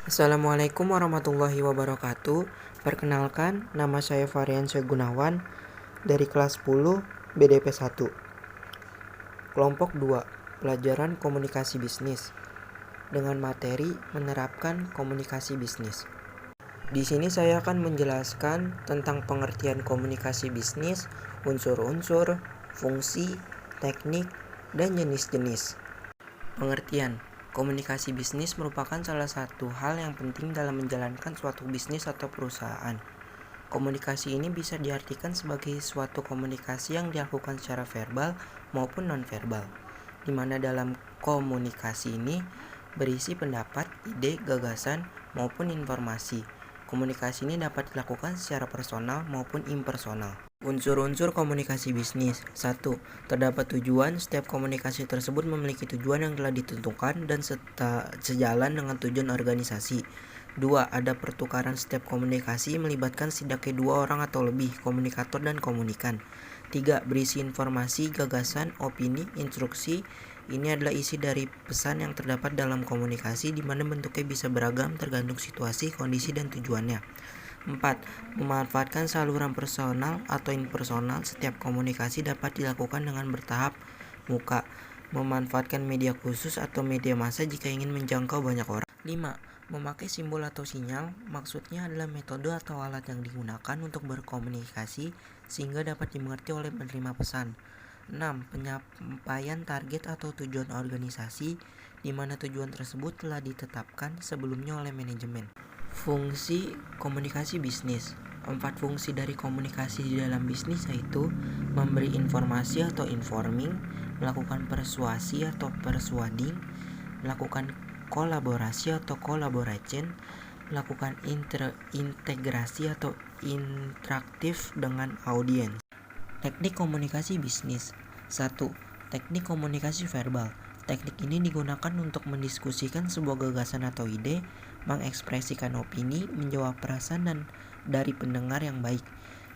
Assalamualaikum warahmatullahi wabarakatuh. Perkenalkan, nama saya Variansyah Gunawan dari kelas 10 BDP 1. Kelompok 2, pelajaran komunikasi bisnis dengan materi menerapkan komunikasi bisnis. Di sini saya akan menjelaskan tentang pengertian komunikasi bisnis, unsur-unsur, fungsi, teknik, dan jenis-jenis. Pengertian komunikasi bisnis merupakan salah satu hal yang penting dalam menjalankan suatu bisnis atau perusahaan. Komunikasi ini bisa diartikan sebagai suatu komunikasi yang dilakukan secara verbal maupun non-verbal, di mana dalam komunikasi ini berisi pendapat, ide, gagasan, maupun informasi. Komunikasi ini dapat dilakukan secara personal maupun impersonal. Unsur-unsur komunikasi bisnis. 1. Terdapat tujuan. Setiap komunikasi tersebut memiliki tujuan yang telah ditentukan dan sejalan dengan tujuan organisasi. 2. Ada pertukaran. Setiap komunikasi melibatkan setidaknya 2 orang atau lebih, komunikator dan komunikan. 3. Berisi informasi, gagasan, opini, instruksi. Ini adalah isi dari pesan yang terdapat dalam komunikasi, di mana bentuknya bisa beragam tergantung situasi, kondisi, dan tujuannya. 4. Memanfaatkan saluran personal atau impersonal. Setiap komunikasi dapat dilakukan dengan bertahap muka. Memanfaatkan media khusus atau media massa jika ingin menjangkau banyak orang. 5. Memakai simbol atau sinyal. Maksudnya adalah metode atau alat yang digunakan untuk berkomunikasi sehingga dapat dimengerti oleh penerima pesan. 6. Penyampaian target atau tujuan organisasi, di mana tujuan tersebut telah ditetapkan sebelumnya oleh manajemen. Fungsi komunikasi bisnis. 4 fungsi dari komunikasi di dalam bisnis yaitu memberi informasi atau informing, melakukan persuasi atau persuading, melakukan kolaborasi atau collaboration, melakukan integrasi atau interaktif dengan audiens. Teknik komunikasi bisnis. 1. Teknik komunikasi verbal. Teknik ini digunakan untuk mendiskusikan sebuah gagasan atau ide, mengekspresikan opini, menjawab perasaan dan dari pendengar yang baik.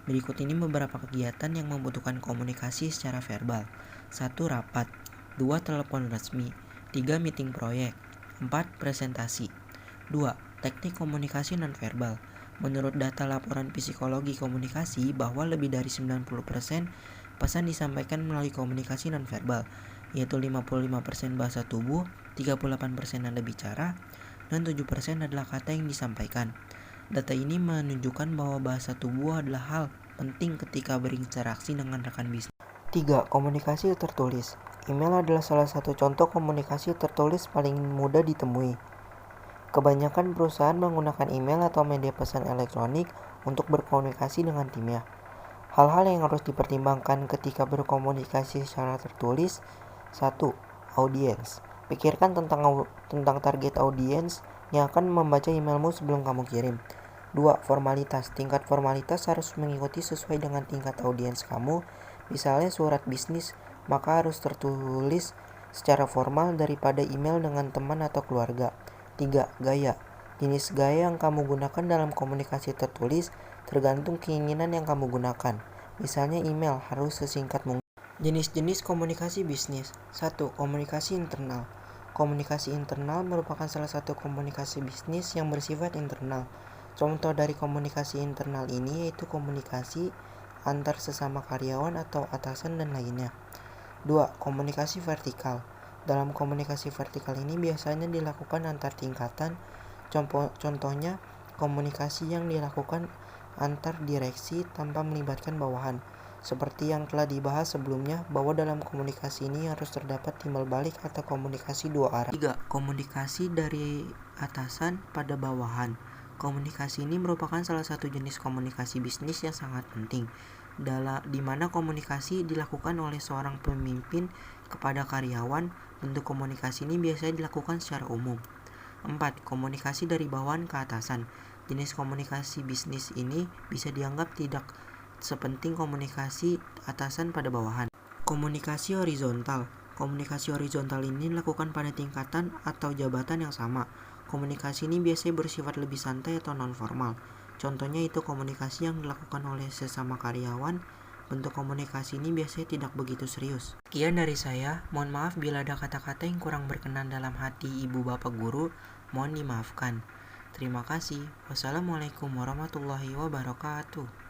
Berikut ini beberapa kegiatan yang membutuhkan komunikasi secara verbal. 1. Rapat. 2. Telepon resmi. 3. Meeting proyek. 4. Presentasi. 2. Teknik komunikasi nonverbal. Menurut data laporan psikologi komunikasi bahwa lebih dari 90% pesan disampaikan melalui komunikasi nonverbal, yaitu 55% bahasa tubuh, 38% nada bicara, dan 7% adalah kata yang disampaikan. Data ini menunjukkan bahwa bahasa tubuh adalah hal penting ketika berinteraksi dengan rekan bisnis. 3. Komunikasi tertulis. Email adalah salah satu contoh komunikasi tertulis paling mudah ditemui. Kebanyakan perusahaan menggunakan email atau media pesan elektronik untuk berkomunikasi dengan timnya. Hal-hal yang harus dipertimbangkan ketika berkomunikasi secara tertulis. 1. Audiens. Pikirkan tentang target audiens yang akan membaca emailmu sebelum kamu kirim. 2. Formalitas. Tingkat formalitas harus mengikuti sesuai dengan tingkat audiens kamu. Misalnya surat bisnis, maka harus tertulis secara formal daripada email dengan teman atau keluarga. 3. Gaya. Jenis gaya yang kamu gunakan dalam komunikasi tertulis tergantung keinginan yang kamu gunakan. Misalnya email harus sesingkat mungkin. Jenis-jenis komunikasi bisnis. 1. Komunikasi internal. Komunikasi internal merupakan salah satu komunikasi bisnis yang bersifat internal. Contoh dari komunikasi internal ini yaitu komunikasi antar sesama karyawan atau atasan dan lainnya. 2. Komunikasi vertikal. Dalam komunikasi vertikal ini biasanya dilakukan antar tingkatan. Contohnya, komunikasi yang dilakukan antar direksi tanpa melibatkan bawahan. Seperti yang telah dibahas sebelumnya, bahwa dalam komunikasi ini harus terdapat timbal balik atau komunikasi dua arah. 3. Komunikasi dari atasan pada bawahan. Komunikasi ini merupakan salah satu jenis komunikasi bisnis yang sangat penting, di mana komunikasi dilakukan oleh seorang pemimpin kepada karyawan. Bentuk komunikasi ini biasanya dilakukan secara umum. 4. Komunikasi dari bawahan ke atasan. Jenis komunikasi bisnis ini bisa dianggap tidak sepenting komunikasi atasan pada bawahan. Komunikasi horizontal. Komunikasi horizontal ini dilakukan pada tingkatan atau jabatan yang sama. Komunikasi ini biasanya bersifat lebih santai atau non-formal. Contohnya itu komunikasi yang dilakukan oleh sesama karyawan. Bentuk komunikasi ini biasanya tidak begitu serius. Sekian dari saya. Mohon maaf bila ada kata-kata yang kurang berkenan dalam hati ibu bapak guru. Mohon dimaafkan. Terima kasih. Wassalamualaikum warahmatullahi wabarakatuh.